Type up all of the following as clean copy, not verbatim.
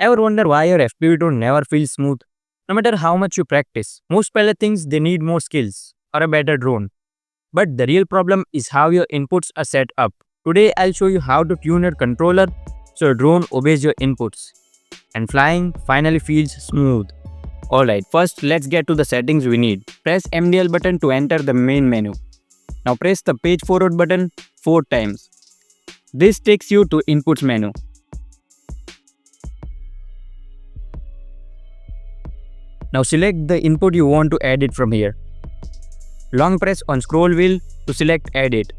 Ever wonder why your FPV drone never feels smooth? No matter how much you practice, most pilots think they need more skills or a better drone. But the real problem is how your inputs are set up. Today I'll show you how to tune your controller so your drone obeys your inputs and flying finally feels smooth. Alright, first let's get to the settings we need. Press MDL button to enter the main menu. Now press the page forward button 4 times. This takes you to inputs menu. Now select the input you want to edit from here. Long press on scroll wheel to select edit.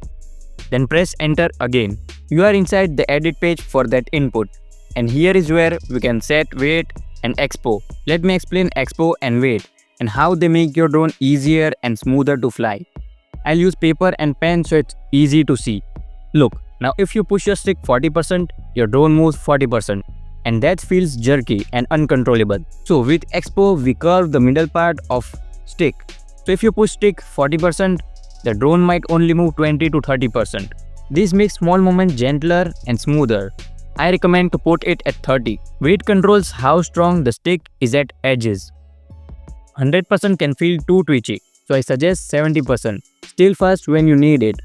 Then press enter again. You are inside the edit page for that input. And here is where we can set weight and expo. Let me explain expo and weight and how they make your drone easier and smoother to fly. I'll use paper and pen so it's easy to see. Look, now if you push your stick 40%, your drone moves 40%. And that feels jerky and uncontrollable. So with expo, we curve the middle part of stick. So if you push stick 40%, the drone might only move 20 to 30%. This makes small movements gentler and smoother. I recommend to put it at 30. Weight controls how strong the stick is at edges. 100% can feel too twitchy, so I suggest 70%. Still fast when you need it.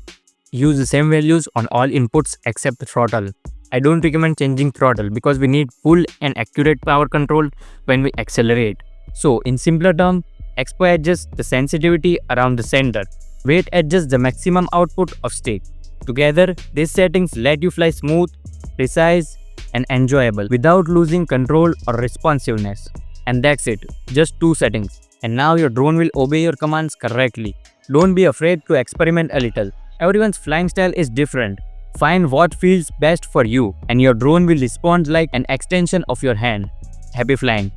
Use the same values on all inputs except the throttle. I don't recommend changing throttle because we need full and accurate power control when we accelerate. So in simpler terms, expo adjusts the sensitivity around the center. Weight adjusts the maximum output of stick. Together, these settings let you fly smooth, precise and enjoyable without losing control or responsiveness. And that's it, just 2 settings. And now your drone will obey your commands correctly. Don't be afraid to experiment a little. Everyone's flying style is different. Find what feels best for you and your drone will respond like an extension of your hand. Happy flying!